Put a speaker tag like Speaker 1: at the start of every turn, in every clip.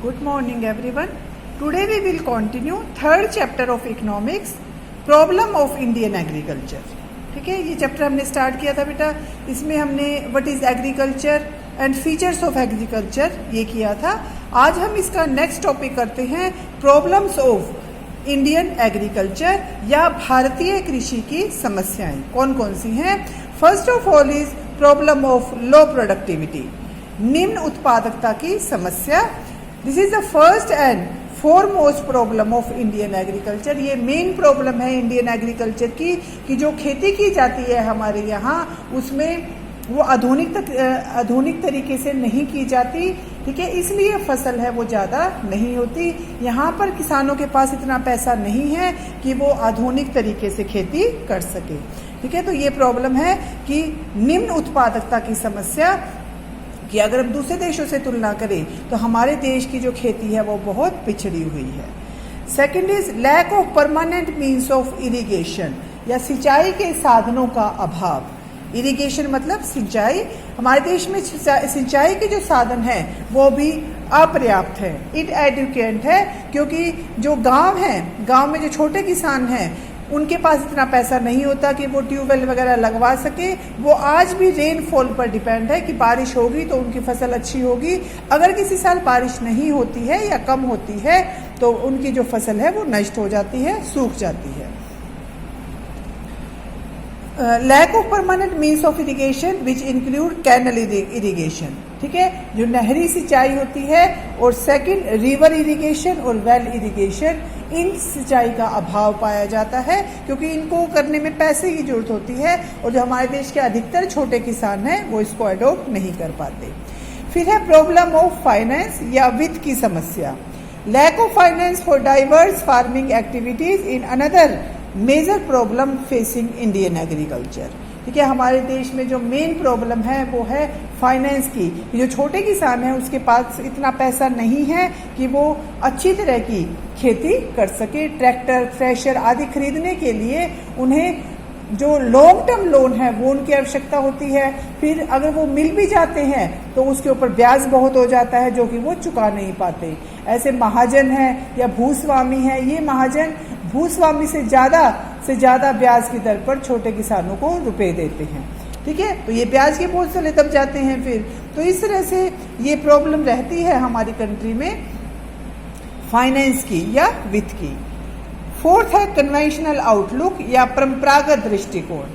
Speaker 1: Good morning everyone. Today we will continue third chapter of economics, problem of Indian agriculture. ठीक है, ये chapter हमने start किया था बेटा. इसमें हमने what is agriculture and features of agriculture ये किया था. आज हम इसका नेक्स्ट टॉपिक करते हैं प्रॉब्लम्स ऑफ इंडियन एग्रीकल्चर या भारतीय कृषि की समस्याएं कौन कौन सी हैं. First of all is problem of low productivity, निम्न उत्पादकता की समस्या. This is the first and foremost problem of Indian agriculture. ये मेन प्रॉब्लम है इंडियन एग्रीकल्चर की कि जो खेती की जाती है हमारे यहाँ उसमें वो आधुनिक तरीके से नहीं की जाती. ठीक है, इसलिए फसल है वो ज़्यादा नहीं होती. यहाँ पर किसानों के पास इतना पैसा नहीं है कि वो आधुनिक तरीके से खेती कर सके. ठीक है, तो ये प्रॉब्लम है कि निम्न उत्पादकता की समस्या कि अगर हम दूसरे देशों से तुलना करें तो हमारे देश की जो खेती है वो बहुत पिछड़ी हुई है. Second is lack of permanent means of irrigation या सिंचाई के साधनों का अभाव. इरिगेशन मतलब सिंचाई. हमारे देश में सिंचाई के जो साधन है वो भी अपर्याप्त है, इनएडुकेट है, क्योंकि जो गांव हैं, गांव में जो छोटे किसान हैं उनके पास इतना पैसा नहीं होता कि वो ट्यूबवेल वगैरह लगवा सके. वो आज भी रेनफॉल पर डिपेंड है कि बारिश होगी तो उनकी फसल अच्छी होगी. अगर किसी साल बारिश नहीं होती है या कम होती है तो उनकी जो फसल है वो नष्ट हो जाती है, सूख जाती है. Lack of permanent means of irrigation which include canal irrigation. ठीक है, जो नहरी सिंचाई होती है, और सेकंड रिवर इरिगेशन और वेल इरिगेशन. इन सिंचाई का अभाव पाया जाता है क्योंकि इनको करने में पैसे की जरूरत होती है और जो हमारे देश के अधिकतर छोटे किसान हैं वो इसको अडॉप्ट नहीं कर पाते. फिर है प्रॉब्लम ऑफ फाइनेंस या वित्त की समस्या. Lack of finance for diverse farming activities in another major problem facing Indian agriculture. ठीक है, हमारे देश में जो मेन प्रॉब्लम है वो है फाइनेंस की. जो छोटे किसान हैं उसके पास इतना पैसा नहीं है कि वो अच्छी तरह की खेती कर सके. ट्रैक्टर, थ्रेशर आदि खरीदने के लिए उन्हें जो लॉन्ग टर्म लोन है वो उनकी आवश्यकता होती है. फिर अगर वो मिल भी जाते हैं तो उसके ऊपर ब्याज बहुत हो जाता है जो कि वो चुका नहीं पाते. ऐसे महाजन है या भूस्वामी है, ये महाजन भूस्वामी से ज्यादा ब्याज की दर पर छोटे किसानों को रुपए देते हैं. ठीक है, तो ये ब्याज के बोझ से दब जाते हैं. फिर तो इस तरह से ये प्रॉब्लम रहती है हमारी कंट्री में फाइनेंस की या वित्त की. फोर्थ है कन्वेंशनल आउटलुक या परंपरागत दृष्टिकोण.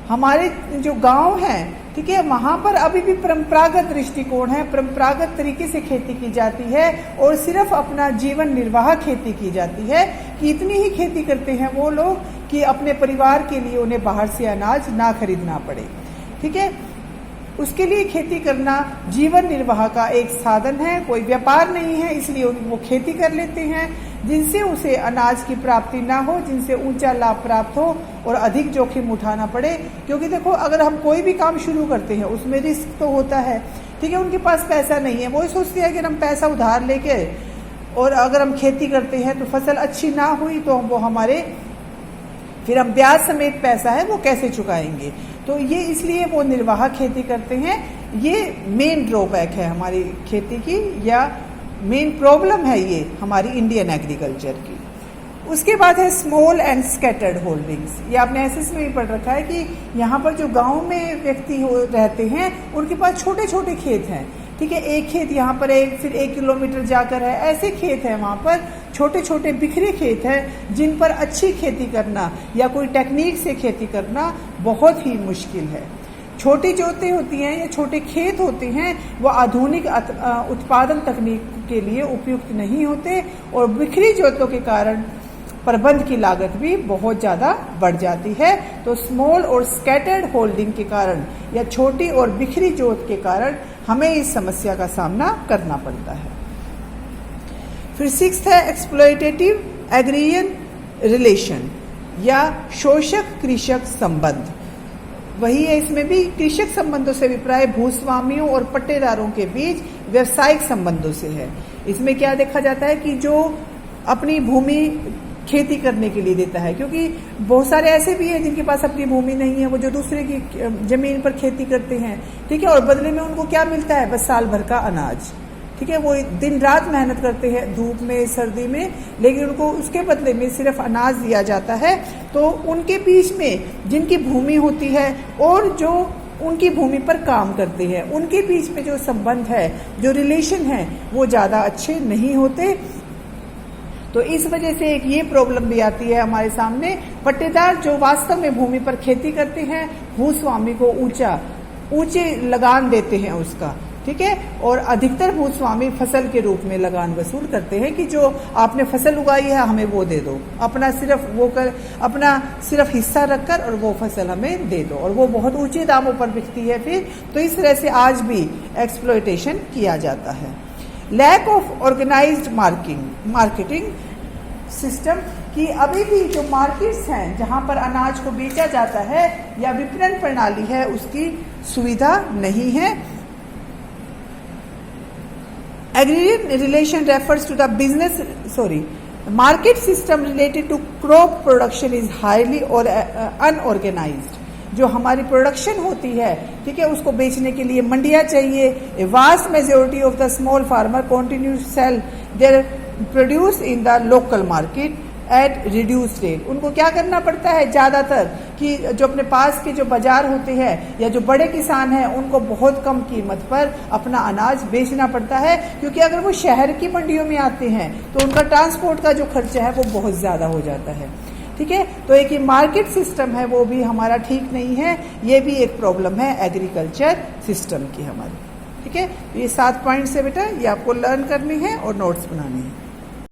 Speaker 1: हमारे जो गांव हैं, ठीक है, वहां पर अभी भी परंपरागत दृष्टिकोण है. परंपरागत तरीके से खेती की जाती है और सिर्फ अपना जीवन निर्वाह खेती की जाती है कि इतनी ही खेती करते हैं वो लोग कि अपने परिवार के लिए उन्हें बाहर से अनाज ना खरीदना पड़े. ठीक है, उसके लिए खेती करना जीवन निर्वाह का एक साधन है, कोई व्यापार नहीं है, इसलिए वो खेती कर लेते हैं जिनसे उसे अनाज की प्राप्ति ना हो, जिनसे ऊंचा लाभ प्राप्त हो और अधिक जोखिम उठाना पड़े. क्योंकि देखो, अगर हम कोई भी काम शुरू करते हैं उसमें रिस्क तो होता है. ठीक है, उनके पास पैसा नहीं है, वो सोचते हैं कि हम पैसा उधार लेके और अगर हम खेती करते हैं तो फसल अच्छी ना हुई तो वो हमारे फिर हम ब्याज समेत पैसा है वो कैसे चुकाएंगे. तो ये इसलिए वो निर्वाह खेती करते हैं. ये मेन ड्रॉबैक है हमारी खेती की या मेन प्रॉब्लम है ये हमारी इंडियन एग्रीकल्चर की. उसके बाद है स्मॉल एंड स्कैटर्ड होल्डिंग्स. ये आपने एसएस में भी पढ़ रखा है कि यहाँ पर जो गांव में व्यक्ति रहते हैं उनके पास छोटे छोटे खेत हैं. ठीक है, एक खेत यहाँ पर है, फिर 1 किलोमीटर जाकर है, ऐसे खेत है वहाँ पर छोटे छोटे बिखरे खेत हैं जिन पर अच्छी खेती करना या कोई टेक्निक से खेती करना बहुत ही मुश्किल है. छोटी जोतें होती हैं या छोटे खेत होते हैं वो आधुनिक उत्पादन तकनीक के लिए उपयुक्त नहीं होते और बिखरी जोतों के कारण प्रबंध की लागत भी बहुत ज़्यादा बढ़ जाती है. तो स्मॉल और स्कैटर्ड होल्डिंग के कारण या छोटी और बिखरी जोत के कारण हमें इस समस्या का सामना करना पड़ता है. फिर सिक्स्थ है एक्सप्लॉयटेटिव एग्रियन रिलेशन या शोषक कृषक संबंध. वही है, इसमें भी कृषक संबंधों से अभिप्राय भूस्वामियों और पट्टेदारों के बीच व्यवसायिक संबंधों से है. इसमें क्या देखा जाता है कि जो अपनी भूमि खेती करने के लिए देता है, क्योंकि बहुत सारे ऐसे भी हैं जिनके पास अपनी भूमि नहीं है, वो जो दूसरे की जमीन पर खेती करते हैं. ठीक है, और बदले में उनको क्या मिलता है, बस साल भर का अनाज. ठीक है, वो दिन रात मेहनत करते हैं धूप में सर्दी में, लेकिन उनको उसके बदले में सिर्फ अनाज दिया जाता है। तो उनके बीच में जिनकी भूमि होती है और जो उनकी भूमि पर काम करते हैं, उनके बीच में जो संबंध है, जो रिलेशन है, वो ज़्यादा अच्छे नहीं होते। तो इस वजह से एक ये प्रॉब्लम भी आती है हमारे सामने। पट्टेदार जो वास्तव में भूमि पर खेती करते हैं, भूस्वामी को ऊंचे लगान देते हैं उसका, ठीक है, और अधिकतर भूस्वामी फसल के रूप में लगान वसूल करते हैं कि जो आपने फसल उगाई है हमें वो दे दो, अपना सिर्फ हिस्सा रखकर और वो फसल हमें दे दो, और वो बहुत ऊंचे दामों पर बिकती है फिर। तो इस तरह से आज भी एक्सप्लॉयटेशन किया जाता है। Lack of organised marketing system कि अभी भी जो मार्केट्स हैं जहां पर अनाज को बेचा जाता है या विपणन प्रणाली है, उसकी सुविधा नहीं है। Agrarian relation refers to the market system related to crop production is highly or unorganized। जो हमारी प्रोडक्शन होती है, ठीक है, उसको बेचने के लिए मंडियां चाहिए। A vast majority of the small farmer continue to sell their produce in the local market at reduced rate। उनको क्या करना पड़ता है ज़्यादातर कि जो अपने पास के जो बाजार होते हैं या जो बड़े किसान हैं, उनको बहुत कम कीमत पर अपना अनाज बेचना पड़ता है, क्योंकि अगर वो शहर की मंडियों में आते हैं तो उनका ट्रांसपोर्ट का जो खर्चा है वो बहुत ज़्यादा हो जाता है, ठीक है। तो एक ये मार्केट सिस्टम है वो भी हमारा ठीक नहीं है, ये भी एक प्रॉब्लम है एग्रीकल्चर सिस्टम की हमारी, ठीक है। ये 7 पॉइंट्स है बेटा, ये आपको लर्न करनी है और नोट्स बनाने हैं।